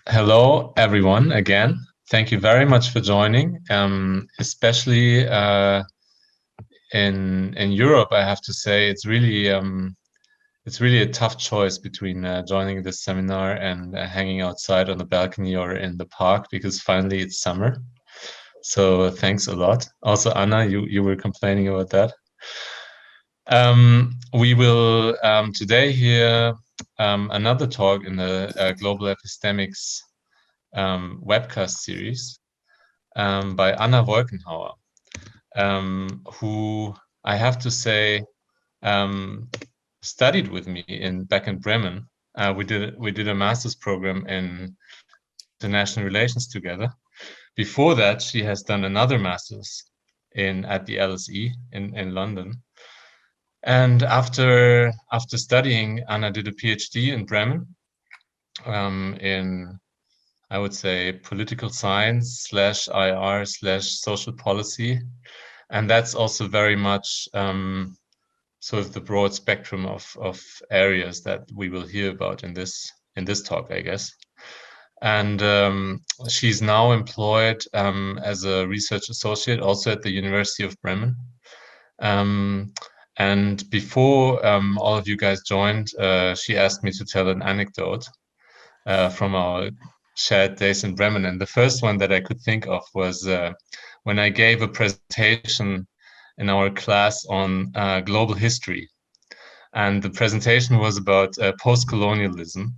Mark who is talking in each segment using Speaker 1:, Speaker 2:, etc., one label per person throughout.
Speaker 1: Hello, everyone, again. Thank you very much for joining, especially in Europe. I have to say it's really a tough choice between joining this seminar and hanging outside on the balcony or in the park because finally it's summer. So thanks a lot. Also, Anna, you were complaining about that. We will today hear another talk in the Global Epistemics Webcast series by Anna Wolkenhauer, who I have to say studied with me back in Bremen. We did a master's program in international relations together. Before that, she has done another master's at the LSE in London. And after studying, Anna did a PhD in Bremen in, I would say, political science /IR /social policy. And that's also very much sort of the broad spectrum of areas that we will hear about in this talk, I guess. And she's now employed as a research associate also at the University of Bremen. And before all of you guys joined, she asked me to tell an anecdote from our shared days in Bremen. And the first one that I could think of was when I gave a presentation in our class on global history. And the presentation was about post-colonialism.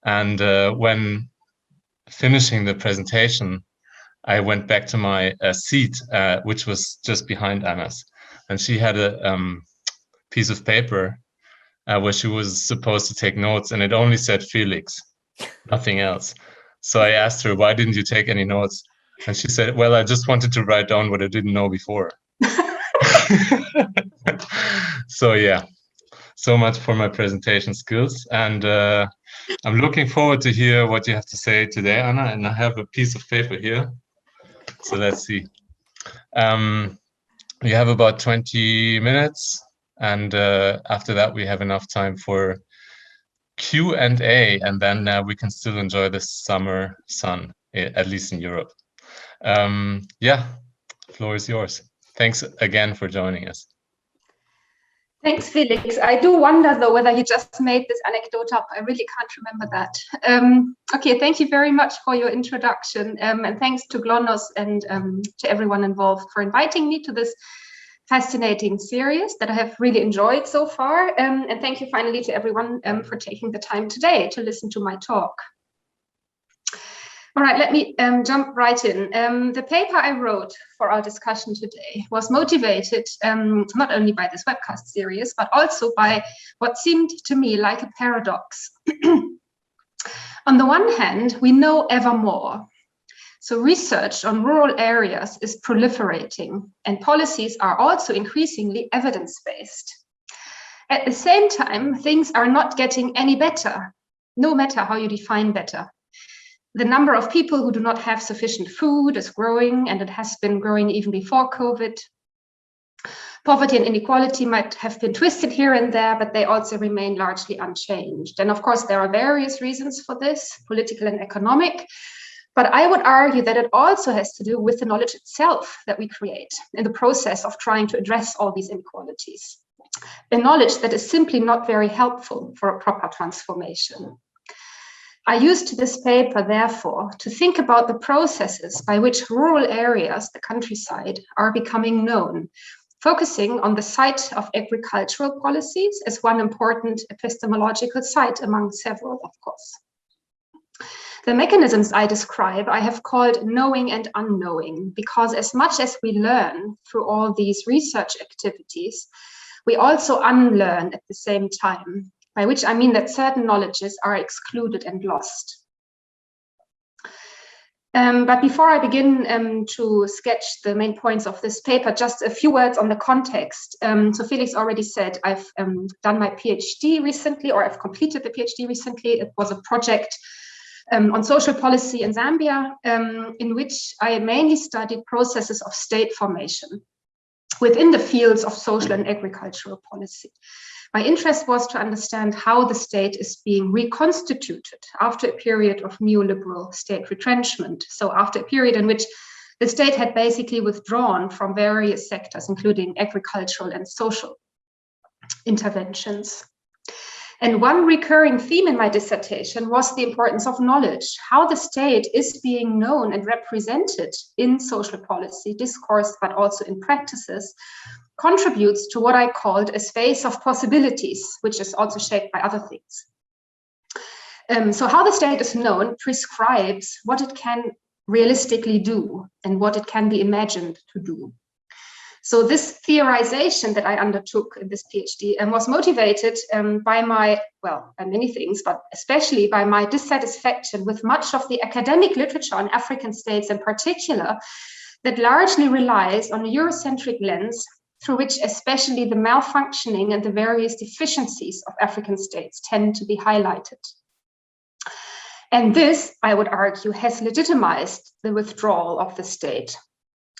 Speaker 1: And when finishing the presentation, I went back to my seat, which was just behind Anna's. And she had a piece of paper where she was supposed to take notes, and it only said Felix, nothing else. So I asked her, why didn't you take any notes? And she said, well, I just wanted to write down what I didn't know before. So yeah, so much for my presentation skills. And I'm looking forward to hear what you have to say today, Anna. And I have a piece of paper here. So let's see. We have about 20 minutes, and after that we have enough time for Q&A, and then we can still enjoy the summer sun, at least in Europe. Yeah, the floor is yours. Thanks again for joining us.
Speaker 2: Thanks, Felix. I do wonder, though, whether you just made this anecdote up. I really can't remember that. Okay, thank you very much for your introduction. And thanks to GLONASS and to everyone involved for inviting me to this fascinating series that I have really enjoyed so far. And thank you finally to everyone for taking the time today to listen to my talk. All right, let me jump right in. The paper I wrote for our discussion today was motivated not only by this webcast series, but also by what seemed to me like a paradox. On the one hand, we know ever more. So research on rural areas is proliferating, and policies are also increasingly evidence-based. At the same time, things are not getting any better, no matter how you define better. The number of people who do not have sufficient food is growing, and it has been growing even before COVID. Poverty and inequality might have been twisted here and there, but they also remain largely unchanged. And of course, there are various reasons for this, political and economic, but I would argue that it also has to do with the knowledge itself that we create in the process of trying to address all these inequalities. A knowledge that is simply not very helpful for a proper transformation. I used this paper, therefore, to think about the processes by which rural areas, the countryside, are becoming known, focusing on the site of agricultural policies as one important epistemological site among several, of course. The mechanisms I describe, I have called knowing and unknowing, because as much as we learn through all these research activities, we also unlearn at the same time, by which I mean that certain knowledges are excluded and lost. But before I begin to sketch the main points of this paper, just a few words on the context. So Felix already said I've done my PhD recently, or I've completed the PhD recently. It was a project on social policy in Zambia, in which I mainly studied processes of state formation within the fields of social and agricultural policy. My interest was to understand how the state is being reconstituted after a period of neoliberal state retrenchment. So after a period in which the state had basically withdrawn from various sectors, including agricultural and social interventions. And one recurring theme in my dissertation was the importance of knowledge, how the state is being known and represented in social policy discourse, but also in practices, contributes to what I called a space of possibilities, which is also shaped by other things. So how the state is known prescribes what it can realistically do and what it can be imagined to do. So this theorization that I undertook in this PhD was motivated by many things, but especially by my dissatisfaction with much of the academic literature on African states in particular, that largely relies on a Eurocentric lens through which especially the malfunctioning and the various deficiencies of African states tend to be highlighted. And this, I would argue, has legitimized the withdrawal of the state,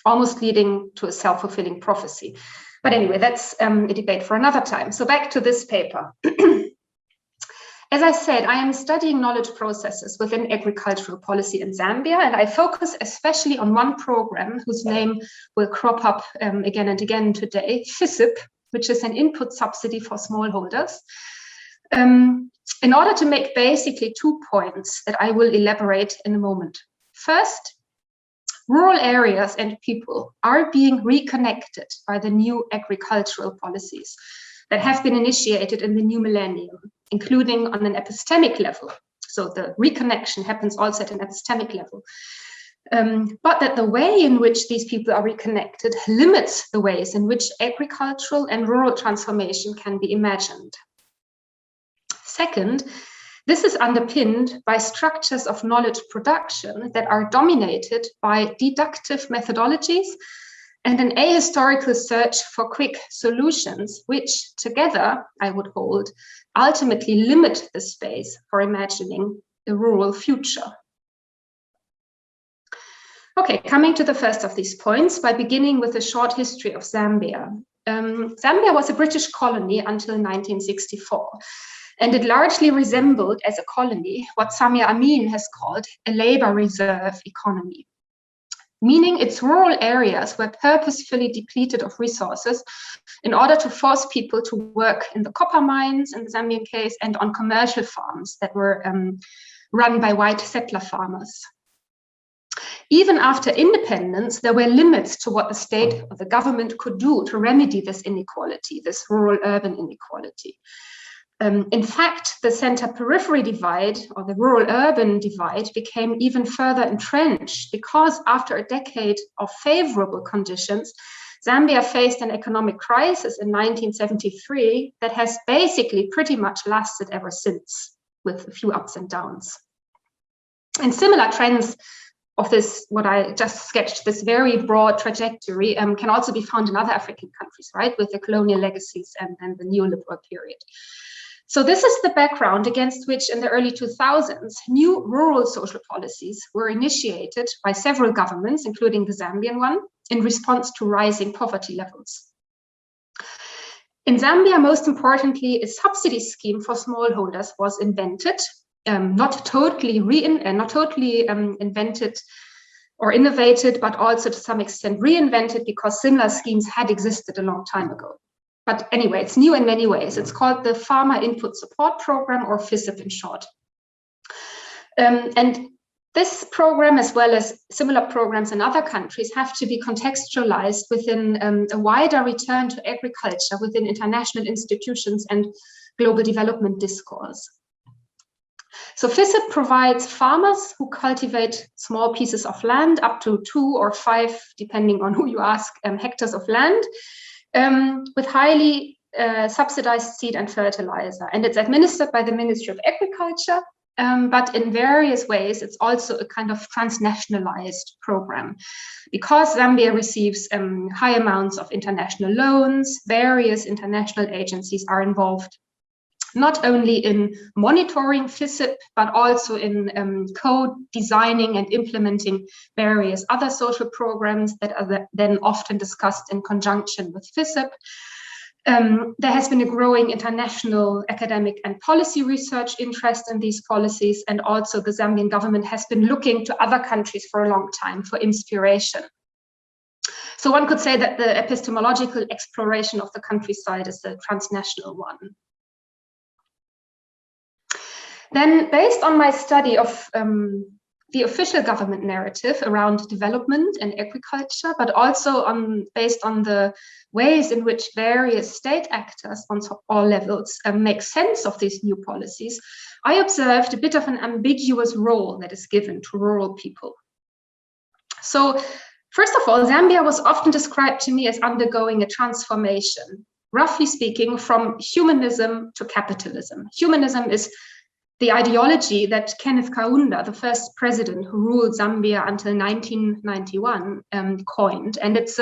Speaker 2: almost leading to a self-fulfilling prophecy. But anyway, that's a debate for another time. So back to this paper. As I said, I am studying knowledge processes within agricultural policy in Zambia, and I focus especially on one program whose name will crop up again and again today, FISIP, which is an input subsidy for smallholders, in order to make basically 2 points that I will elaborate in a moment. First, rural areas and people are being reconnected by the new agricultural policies that have been initiated in the new millennium, including on an epistemic level. So the reconnection happens also at an epistemic level. But that the way in which these people are reconnected limits the ways in which agricultural and rural transformation can be imagined. Second, this is underpinned by structures of knowledge production that are dominated by deductive methodologies and an ahistorical search for quick solutions, which together, I would hold, ultimately limit the space for imagining a rural future. Okay, coming to the first of these points by beginning with a short history of Zambia. Zambia was a British colony until 1964. And it largely resembled, as a colony, what Samia Amin has called a labor reserve economy, meaning its rural areas were purposefully depleted of resources in order to force people to work in the copper mines, in the Zambian case, and on commercial farms that were run by white settler farmers. Even after independence, there were limits to what the state or the government could do to remedy this inequality, this rural-urban inequality. In fact, the center-periphery divide, or the rural-urban divide, became even further entrenched because after a decade of favorable conditions, Zambia faced an economic crisis in 1973 that has basically pretty much lasted ever since, with a few ups and downs. And similar trends of this, what I just sketched, this very broad trajectory, can also be found in other African countries, right, with the colonial legacies and the neoliberal period. So this is the background against which in the early 2000s, new rural social policies were initiated by several governments, including the Zambian one, in response to rising poverty levels. In Zambia, most importantly, a subsidy scheme for smallholders was invented, not totally invented or innovated, but also to some extent reinvented because similar schemes had existed a long time ago. But anyway, it's new in many ways. It's called the Farmer Input Support Program, or FISIP in short. And this program, as well as similar programs in other countries, have to be contextualized within a wider return to agriculture within international institutions and global development discourse. So FISIP provides farmers who cultivate small pieces of land, up to 2 or 5, depending on who you ask, hectares of land, with highly subsidized seed and fertilizer. And it's administered by the Ministry of Agriculture, but in various ways, it's also a kind of transnationalized program. Because Zambia receives high amounts of international loans, various international agencies are involved, not only in monitoring FISIP, but also in co-designing and implementing various other social programs that are then often discussed in conjunction with FISIP. There has been a growing international academic and policy research interest in these policies, and also the Zambian government has been looking to other countries for a long time for inspiration. So one could say that the epistemological exploration of the countryside is the transnational one. Then, based on my study of the official government narrative around development and agriculture, but also based on the ways in which various state actors on all levels make sense of these new policies, I observed a bit of an ambiguous role that is given to rural people. So, first of all, Zambia was often described to me as undergoing a transformation, roughly speaking, from humanism to capitalism. Humanism is the ideology that Kenneth Kaunda, the first president who ruled Zambia until 1991, coined. And it's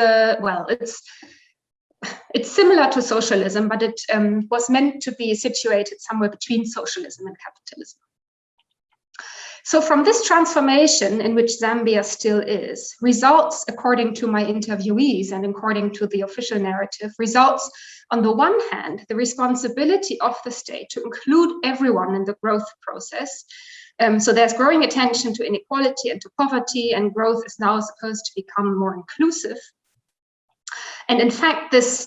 Speaker 2: similar to socialism, but it was meant to be situated somewhere between socialism and capitalism. So from this transformation in which Zambia still is, results, according to my interviewees and according to the official narrative, results on the one hand, the responsibility of the state to include everyone in the growth process. So there's growing attention to inequality and to poverty, and growth is now supposed to become more inclusive. And in fact, this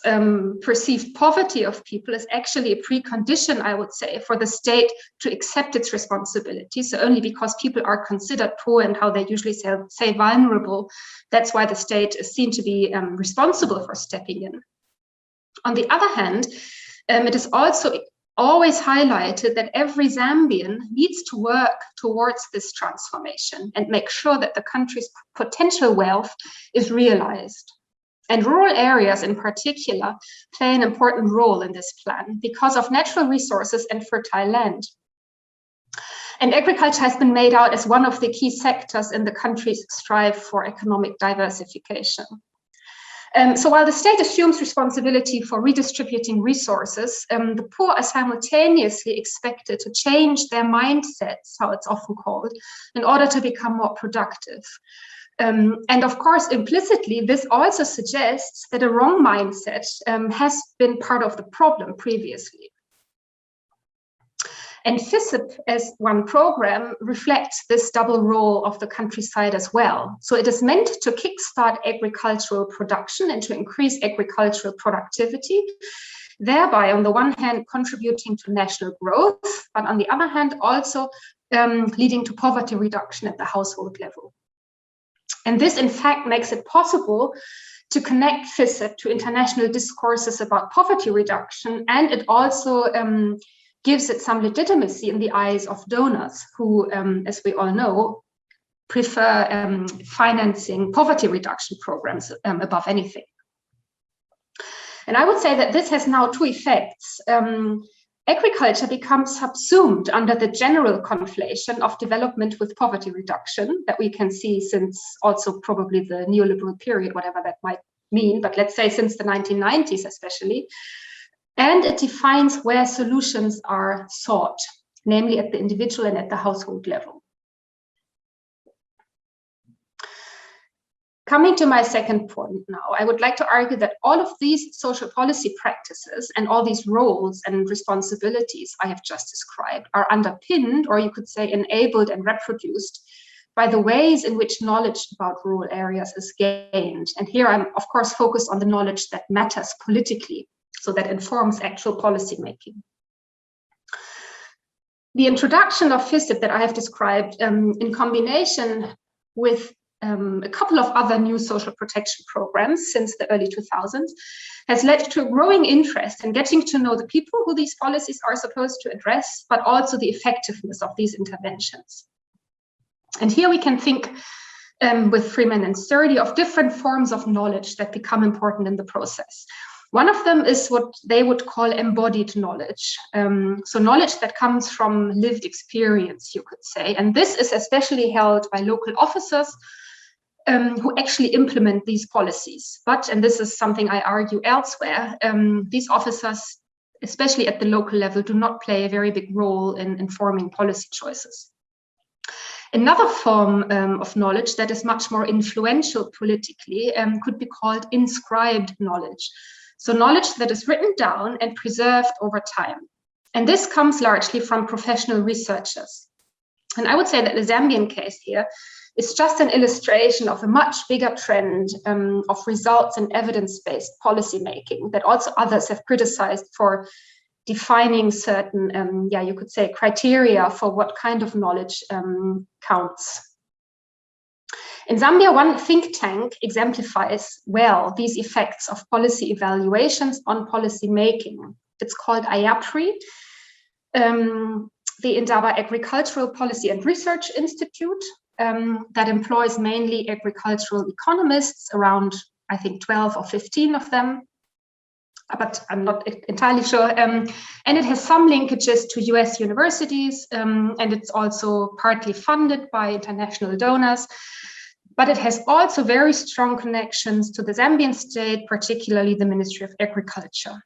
Speaker 2: perceived poverty of people is actually a precondition, I would say, for the state to accept its responsibility. So only because people are considered poor and how they usually say vulnerable, that's why the state is seen to be responsible for stepping in. On the other hand, it is also always highlighted that every Zambian needs to work towards this transformation and make sure that the country's potential wealth is realized. And rural areas in particular play an important role in this plan because of natural resources and fertile land. And agriculture has been made out as one of the key sectors in the country's strive for economic diversification. So while the state assumes responsibility for redistributing resources, the poor are simultaneously expected to change their mindsets, how it's often called, in order to become more productive. And of course, implicitly, this also suggests that a wrong mindset has been part of the problem previously. And FISIP, as one program, reflects this double role of the countryside as well. So it is meant to kickstart agricultural production and to increase agricultural productivity, thereby, on the one hand, contributing to national growth, but on the other hand, also leading to poverty reduction at the household level. And this, in fact, makes it possible to connect FISIP to international discourses about poverty reduction, and it also gives it some legitimacy in the eyes of donors who, as we all know, prefer financing poverty reduction programs above anything. And I would say that this has now two effects. Agriculture becomes subsumed under the general conflation of development with poverty reduction that we can see since also probably the neoliberal period, whatever that might mean, but let's say since the 1990s especially. And it defines where solutions are sought, namely at the individual and at the household level. Coming to my second point now, I would like to argue that all of these social policy practices and all these roles and responsibilities I have just described are underpinned, or you could say enabled and reproduced, by the ways in which knowledge about rural areas is gained. And here I'm, of course, focused on the knowledge that matters politically, so that informs actual policy making. The introduction of FISIP that I have described in combination with a couple of other new social protection programs since the early 2000s has led to a growing interest in getting to know the people who these policies are supposed to address, but also the effectiveness of these interventions. And here we can think with Freeman and Sturdy of different forms of knowledge that become important in the process. One of them is what they would call embodied knowledge. So knowledge that comes from lived experience, you could say. And this is especially held by local officers who actually implement these policies. But, and this is something I argue elsewhere, these officers, especially at the local level, do not play a very big role in informing policy choices. Another form of knowledge that is much more influential politically could be called inscribed knowledge. So knowledge that is written down and preserved over time. And this comes largely from professional researchers. And I would say that the Zambian case here is just an illustration of a much bigger trend of results and evidence-based policymaking that also others have criticized for defining certain, you could say, criteria for what kind of knowledge counts. In Zambia, one think tank exemplifies well these effects of policy evaluations on policy making. It's called IAPRI, the Indaba Agricultural Policy and Research Institute, that employs mainly agricultural economists, around, I think, 12 or 15 of them, but I'm not entirely sure. And it has some linkages to US universities, and it's also partly funded by international donors. But it has also very strong connections to the Zambian state, particularly the Ministry of Agriculture.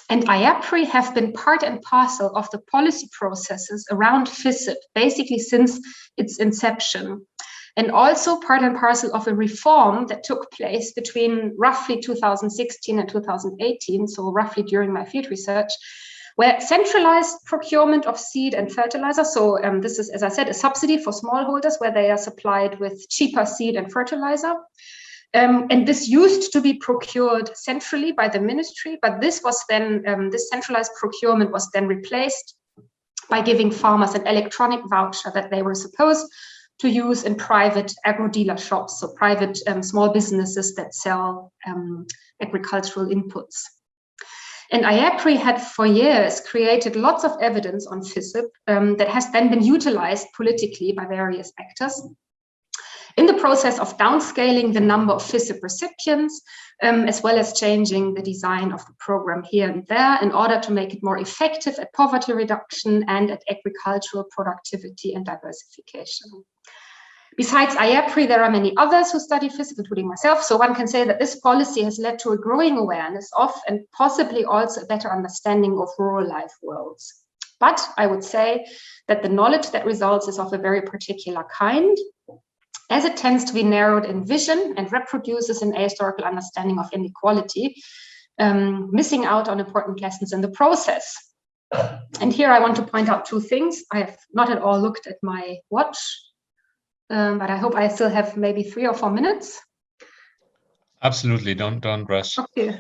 Speaker 2: And IAPRI have been part and parcel of the policy processes around FISIP, basically since its inception. And also part and parcel of a reform that took place between roughly 2016 and 2018, so roughly during my field research, where centralized procurement of seed and fertilizer, so this is, as I said, a subsidy for smallholders where they are supplied with cheaper seed and fertilizer. And this used to be procured centrally by the ministry, but this was then, this centralized procurement was then replaced by giving farmers an electronic voucher that they were supposed to use in private agro-dealer shops, so private small businesses that sell agricultural inputs. And IAPRI had for years created lots of evidence on FISIP that has then been utilized politically by various actors in the process of downscaling the number of FISIP recipients, as well as changing the design of the program here and there in order to make it more effective at poverty reduction and at agricultural productivity and diversification. Besides IAPRI, there are many others who study FISIP, including myself. So one can say that this policy has led to a growing awareness of and possibly also a better understanding of rural life worlds. But I would say that the knowledge that results is of a very particular kind, as it tends to be narrowed in vision and reproduces an ahistorical understanding of inequality, missing out on important lessons in the process. And here I want to point out two things. I have not at all looked at my watch, but I hope I still have maybe 3 or 4 minutes.
Speaker 1: Absolutely, don't rush.
Speaker 2: Okay.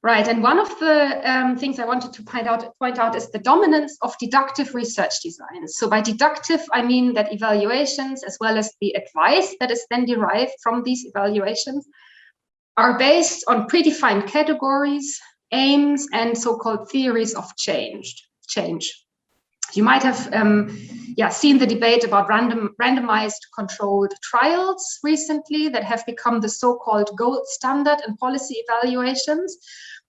Speaker 2: Right, and one of the things I wanted to point out is the dominance of deductive research designs. So by deductive, I mean that evaluations, as well as the advice that is then derived from these evaluations, are based on predefined categories, aims, and so-called theories of change. You might have seen the debate about randomized controlled trials recently that have become the so-called gold standard in policy evaluations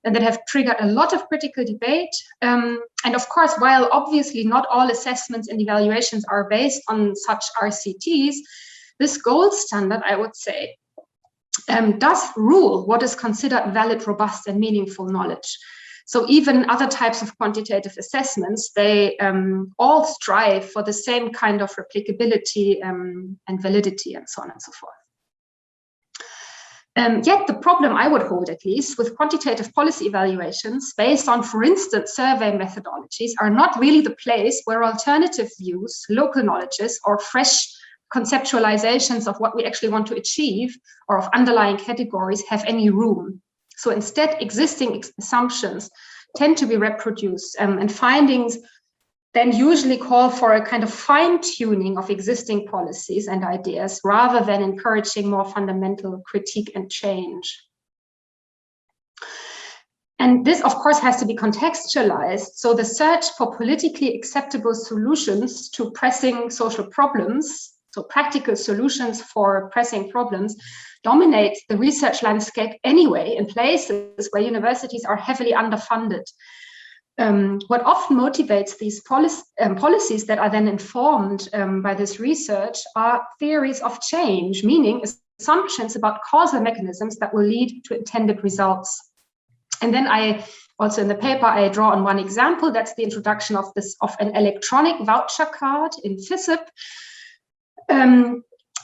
Speaker 2: and that have triggered a lot of critical debate. And of course, while obviously not all assessments and evaluations are based on such RCTs, this gold standard, I would say, does rule what is considered valid, robust, and meaningful knowledge. So even other types of quantitative assessments, they all strive for the same kind of replicability and validity and so on and so forth. Yet the problem, I would hold at least, with quantitative policy evaluations based on, for instance, survey methodologies are not really the place where alternative views, local knowledges, or fresh conceptualizations of what we actually want to achieve or of underlying categories have any room. So instead, existing assumptions tend to be reproduced, and findings then usually call for a kind of fine-tuning of existing policies and ideas rather than encouraging more fundamental critique and change. And this, of course, has to be contextualized. So the search for politically acceptable solutions to pressing social problems, so practical solutions for pressing problems, dominates the research landscape anyway in places where universities are heavily underfunded. What often motivates these policies that are then informed by this research are theories of change, meaning assumptions about causal mechanisms that will lead to intended results. And then I also in the paper, I draw on one example. That's the introduction of an electronic voucher card in FISIP.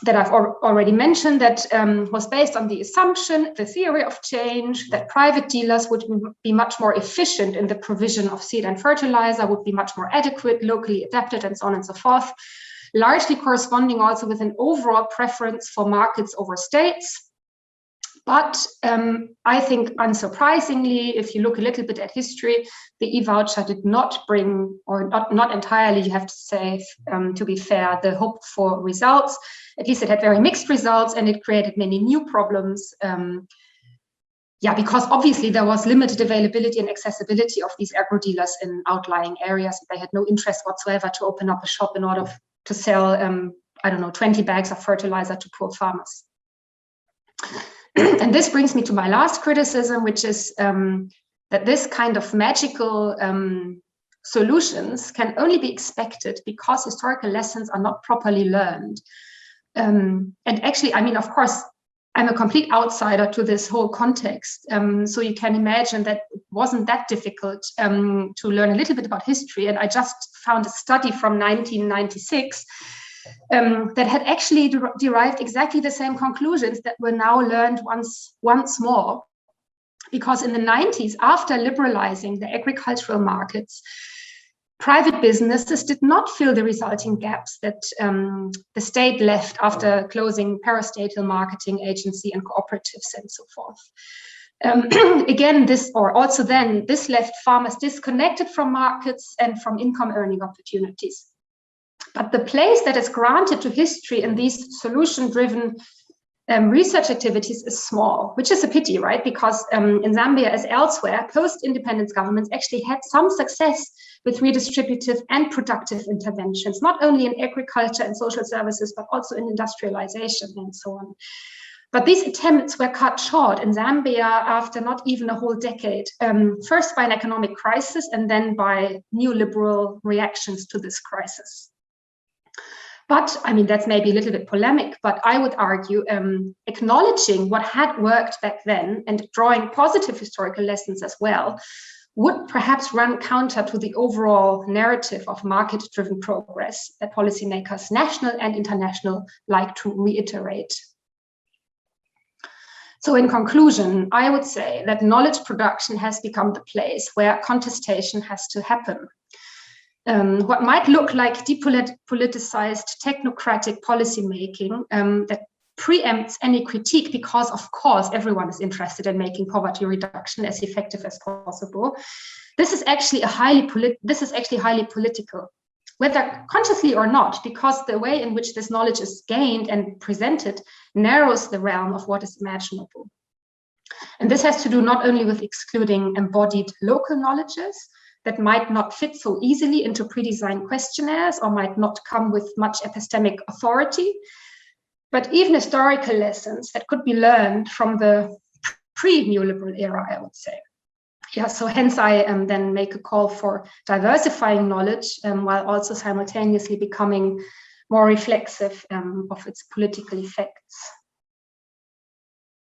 Speaker 2: that I've already mentioned, that was based on the assumption, the theory of change, that private dealers would be much more efficient in the provision of seed and fertilizer, would be much more adequate, locally adapted, and so on and so forth, largely corresponding also with an overall preference for markets over states. But I think, unsurprisingly, if you look a little bit at history, the e-voucher did not bring, or not entirely, you have to say, to be fair, the hoped for results. At least it had very mixed results, and it created many new problems. Because obviously there was limited availability and accessibility of these agro dealers in outlying areas. They had no interest whatsoever to open up a shop in order to sell, 20 bags of fertilizer to poor farmers. And this brings me to my last criticism, which is that this kind of magical solutions can only be expected because historical lessons are not properly learned. And actually, of course, I'm a complete outsider to this whole context. So you can imagine that it wasn't that difficult to learn a little bit about history. And I just found a study from 1996 that had actually derived exactly the same conclusions that were now learned once more. Because in the 90s, after liberalizing the agricultural markets, private businesses did not fill the resulting gaps that the state left after closing parastatal marketing agency and cooperatives and so forth. Again, this left farmers disconnected from markets and from income earning opportunities. But the place that is granted to history in these solution-driven research activities is small, which is a pity, right? Because in Zambia, as elsewhere, post-independence governments actually had some success with redistributive and productive interventions, not only in agriculture and social services, but also in industrialization and so on. But these attempts were cut short in Zambia after not even a whole decade, first by an economic crisis and then by neoliberal reactions to this crisis. But that's maybe a little bit polemic, but I would argue acknowledging what had worked back then and drawing positive historical lessons as well would perhaps run counter to the overall narrative of market-driven progress that policymakers, national and international, like to reiterate. So in conclusion, I would say that knowledge production has become the place where contestation has to happen. What might look like depoliticized technocratic policymaking that preempts any critique because, of course, everyone is interested in making poverty reduction as effective as possible. This is actually highly political, whether consciously or not, because the way in which this knowledge is gained and presented narrows the realm of what is imaginable. And this has to do not only with excluding embodied local knowledges that might not fit so easily into pre-designed questionnaires or might not come with much epistemic authority, but even historical lessons that could be learned from the pre-neoliberal era, I would say. So hence I then make a call for diversifying knowledge while also simultaneously becoming more reflexive of its political effects.